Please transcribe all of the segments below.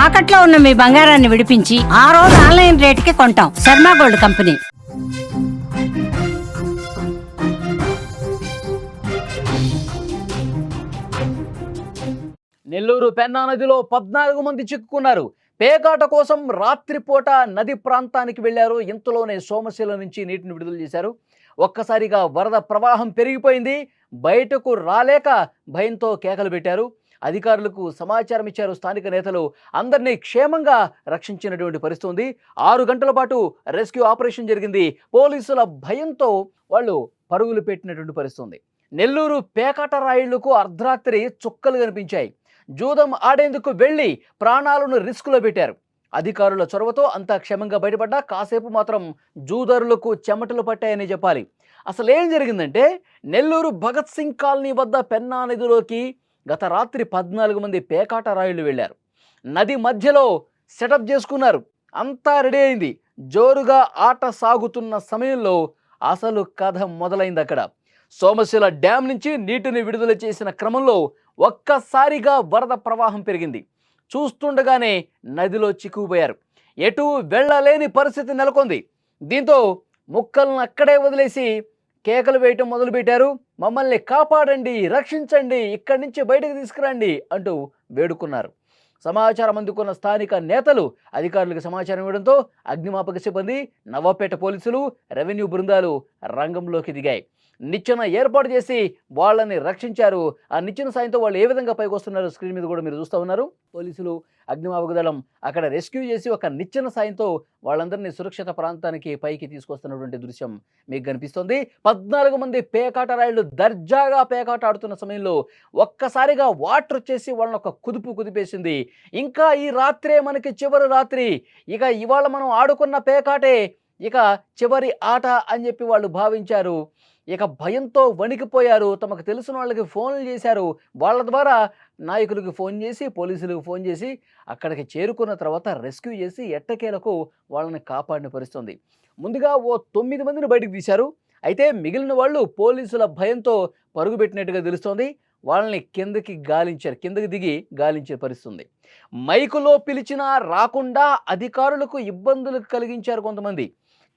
తాకట్లో ఉన్న మీ బంగారాన్ని విడిపించి ఆ రోజు ఆన్లైన్ రేటుకి కొంటాం. Sharma gold company. నెల్లూరు పెన్నా నదిలో 14 మంది చిక్కుకున్నారు. పేకాట కోసం రాత్రిపూట నది ప్రాంతానికి వెళ్లారు. ఇంతలోనే సోమశిల నుంచి నీటిని విడుదల చేశారు. ఒక్కసారిగా వరద ప్రవాహం పెరిగిపోయింది. బయటకు రాలేక భయంతో కేకలు పెట్టారు. అధికారులకు సమాచారం ఇచ్చారు. స్థానిక నేతలు అందరినీ క్షేమంగా రక్షించినటువంటి పరిస్థితి ఉంది. 6 గంటల పాటు రెస్క్యూ ఆపరేషన్ జరిగింది. పోలీసుల భయంతో వాళ్ళు పరుగులు పెట్టినటువంటి పరిస్థితి ఉంది. నెల్లూరు పేకాట రాయిళ్లకు అర్ధరాత్రి చుక్కలు కనిపించాయి. జూదం ఆడేందుకు వెళ్లి ప్రాణాలను రిస్కులో పెట్టారు. అధికారుల చొరవతో అంతా క్షేమంగా బయటపడ్డా కాసేపు మాత్రం జూదరులకు చెమటలు పట్టాయని చెప్పాలి. అసలు ఏం జరిగిందంటే, నెల్లూరు భగత్ సింగ్ కాలనీ వద్ద పెన్నా నదిలోకి గత రాత్రి 14 మంది పేకాట రాయుళ్లు వెళ్లారు. నది మధ్యలో సెటప్ చేసుకున్నారు. అంతా రెడీ అయింది. జోరుగా ఆట సాగుతున్న సమయంలో అసలు కథ మొదలైంది. అక్కడ సోమశిల డ్యాం నుంచి నీటిని విడుదల చేసిన క్రమంలో ఒక్కసారిగా వరద ప్రవాహం పెరిగింది. చూస్తుండగానే నదిలో చిక్కుకుపోయారు. ఎటు వెళ్ళలేని పరిస్థితి నెలకొంది. దీంతో ముక్కలను అక్కడే వదిలేసి కేకలు వేయటం మొదలుపెట్టారు. మమ్మల్ని కాపాడండి, రక్షించండి, ఇక్కడి నుంచి బయటకు తీసుకురండి అంటూ వేడుకున్నారు. సమాచారం అందుకున్న స్థానిక నేతలు అధికారులకు సమాచారం ఇవ్వడంతో అగ్నిమాపక సిబ్బంది, నవాపేట పోలీసులు, రెవెన్యూ బృందాలు రంగంలోకి దిగాయి. నిచ్చెన ఏర్పాటు చేసి వాళ్ళని రక్షించారు. ఆ నిచ్చెన సాయంతో వాళ్ళు ఏ విధంగా పైకి వస్తున్నారో స్క్రీన్ మీద కూడా మీరు చూస్తూ ఉన్నారు. పోలీసులు, అగ్నిమాపక దళం అక్కడ రెస్క్యూ చేసి ఒక నిచ్చెన సాయంతో వాళ్ళందరినీ సురక్షిత ప్రాంతానికి పైకి తీసుకొస్తున్నటువంటి దృశ్యం మీకు కనిపిస్తుంది. 14 మంది పేకాట రాయుళ్ళు దర్జాగా పేకాట ఆడుతున్న సమయంలో ఒక్కసారిగా వాటర్ వచ్చేసి వాళ్ళని ఒక కుదిపేసింది. ఇంకా ఈ రాత్రే మనకి చివరి రాత్రి, ఇక ఇవాళ మనం ఆడుకున్న పేకాటే ఇక చివరి ఆట అని చెప్పి వాళ్ళు భావించారు. ఇక భయంతో వణికిపోయారు. తమకు తెలిసిన వాళ్ళకి ఫోన్లు చేశారు. వాళ్ళ ద్వారా నాయకులకు ఫోన్ చేసి, పోలీసులకు ఫోన్ చేసి అక్కడికి చేరుకున్న తర్వాత రెస్క్యూ చేసి ఎట్టకేలకు వాళ్ళని కాపాడిన పరిస్థితుంది. ముందుగా ఓ 9 మందిని బయటకు తీశారు. అయితే మిగిలిన వాళ్ళు పోలీసుల భయంతో పరుగుపెట్టినట్టుగా తెలుస్తోంది. వాళ్ళని కిందకి దిగి గాలించే పరిస్థితుంది. మైకులో పిలిచినా రాకుండా అధికారులకు ఇబ్బందులు కలిగించారు కొంతమంది.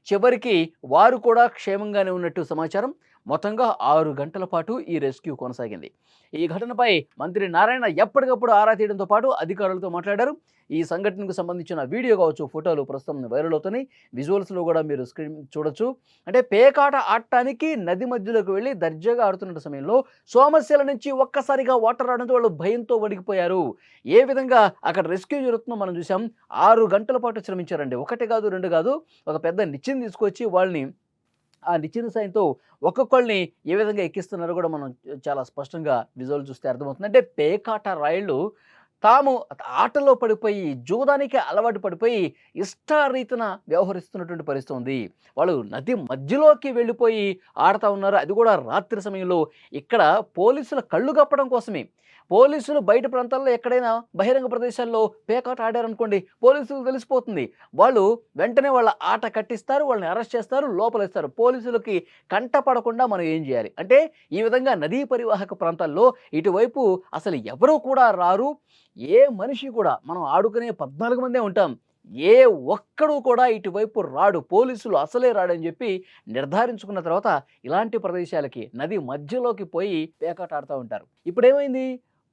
చివరికి వారు కూడా క్షేమంగానే ఉన్నట్టు సమాచారం. మొత్తంగా 6 గంటల పాటు ఈ రెస్క్యూ కొనసాగింది. ఈ ఘటనపై మంత్రి నారాయణ ఎప్పటికప్పుడు ఆరా తీయడంతో పాటు అధికారులతో మాట్లాడారు. ఈ సంఘటనకు సంబంధించిన వీడియో కావచ్చు, ఫోటోలు ప్రస్తుతం వైరల్ అవుతున్నాయి. విజువల్స్లో కూడా మీరు స్క్రీన్ చూడొచ్చు. అంటే పేకాట ఆడటానికి నది మధ్యలోకి వెళ్ళి దర్జాగా ఆడుతున్న సమయంలో సోమశిల నుంచి ఒక్కసారిగా వాటర్ రావడంతో వాళ్ళు భయంతో వణికిపోయారు. ఏ విధంగా అక్కడ రెస్క్యూ జరుగుతుందో మనం చూసాం. 6 గంటల పాటు శ్రమించారండి. 1 కాదు, 2 కాదు. ఒక పెద్ద నిచ్చెన తీసుకొచ్చి వాళ్ళని ఆ నిచ్చెన సాయంతో ఒక్కొక్కళ్ళని ఏ విధంగా ఎక్కిస్తున్నారో కూడా మనం చాలా స్పష్టంగా విజువల్ చూస్తే అర్థమవుతుంది. అంటే పేకాట రాయుళ్ళు తాము ఆటలో పడిపోయి, జూదానికి అలవాటు పడిపోయి ఇష్టారీతిన వ్యవహరిస్తున్నటువంటి పరిస్థితి ఉంది. వాళ్ళు నది మధ్యలోకి వెళ్ళిపోయి ఆడుతూ ఉన్నారు. అది కూడా రాత్రి సమయంలో. ఇక్కడ పోలీసుల కళ్ళు కప్పడం కోసమే. పోలీసులు బయట ప్రాంతాల్లో ఎక్కడైనా బహిరంగ ప్రదేశాల్లో పేకాట ఆడారనుకోండి, పోలీసులకు తెలిసిపోతుంది. వాళ్ళు వెంటనే వాళ్ళ ఆట కట్టిస్తారు, వాళ్ళని అరెస్ట్ చేస్తారు, లోపలేస్తారు. పోలీసులకి కంటపడకుండా మనం ఏం చేయాలి అంటే, ఈ విధంగా నదీ పరివాహక ప్రాంతాల్లో ఇటువైపు అసలు ఎవరూ కూడా రారు. ఏ మనిషి కూడా, మనం ఆడుకునే 14 మందే ఉంటాం, ఏ ఒక్కడు కూడా ఇటువైపు రాడు, పోలీసులు అసలే రాడని చెప్పి నిర్ధారించుకున్న తర్వాత ఇలాంటి ప్రదేశాలకి నది మధ్యలోకి పోయి పేకాట ఆడుతూ ఉంటారు. ఇప్పుడేమైంది,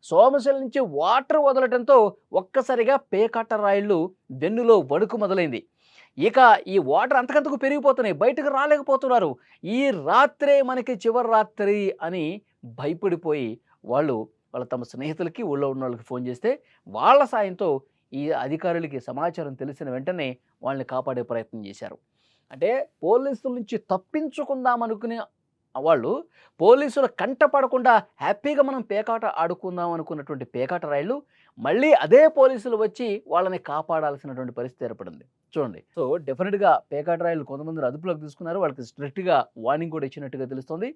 సోమశిల నుంచి వాటర్ వదలటంతో ఒక్కసారిగా పేకాట రాయిళ్ళు వెన్నులో వణుకు మొదలైంది. ఇక ఈ వాటర్ అంతకంతకు పెరిగిపోతున్నాయి. బయటకు రాలేకపోతున్నారు. ఈ రాత్రే మనకి చివరి రాత్రి అని భయపడిపోయి వాళ్ళు తమ స్నేహితులకి, ఊళ్ళో ఉన్న వాళ్ళకి ఫోన్ చేస్తే వాళ్ళ సాయంతో ఈ అధికారులకి సమాచారం తెలిసిన వెంటనే వాళ్ళని కాపాడే ప్రయత్నం చేశారు. అంటే పోలీసుల నుంచి తప్పించుకుందాం అనుకునే వాళ్ళు పోలీసుల కంటపడకుండా హ్యాపీగా మనం పేకాట ఆడుకుందాం అనుకున్నటువంటి పేకాట రాయుళ్ళు మళ్ళీ అదే పోలీసులు వచ్చి వాళ్ళని కాపాడాల్సినటువంటి పరిస్థితి ఏర్పడింది. చూడండి. సో డెఫినెట్గా పేకాట రాయుళ్ళు కొంతమందిని అదుపులోకి తీసుకున్నారు. వాళ్ళకి స్ట్రిక్ట్గా వార్నింగ్ కూడా ఇచ్చినట్టుగా తెలుస్తుంది.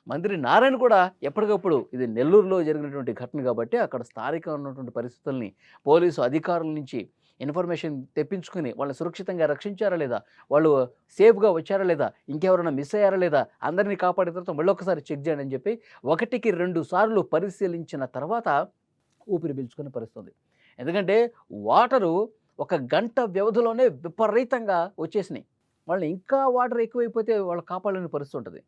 మంత్రి నారాయణ కూడా ఎప్పటికప్పుడు, ఇది నెల్లూరులో జరిగినటువంటి ఘటన కాబట్టి అక్కడ స్థానికంగా ఉన్నటువంటి పరిస్థితుల్ని పోలీసు అధికారుల నుంచి ఇన్ఫర్మేషన్ తెప్పించుకుని వాళ్ళని సురక్షితంగా రక్షించారా లేదా, వాళ్ళు సేఫ్గా వచ్చారా లేదా, ఇంకెవరైనా మిస్ అయ్యారా లేదా, అందరినీ కాపాడిన తర్వాత మళ్ళీ ఒకసారి చెక్ చేయండి అని చెప్పి 1కి 2 సార్లు పరిశీలించిన తర్వాత ఊపిరి పీల్చుకునే పరిస్థితుంది. ఎందుకంటే వాటరు ఒక గంట వ్యవధిలోనే విపరీతంగా వచ్చేసినాయి. వాళ్ళు ఇంకా వాటర్ ఎక్కువైపోతే వాళ్ళు కాపాడలేని పరిస్థితి ఉంటుంది.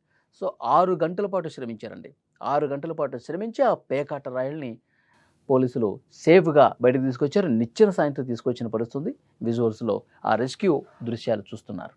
సో 6 గంటల పాటు శ్రమించారండి. 6 గంటల పాటు శ్రమించి ఆ పేకాట రాయల్ని పోలీసులు సేఫ్‌గా బయటకు తీసుకొచ్చారు. నిచ్చెన సాయంతో తీసుకొచ్చిన పరిస్థితి ఉంది. విజువల్స్‌లో ఆ రెస్క్యూ దృశ్యాలు చూస్తున్నారు.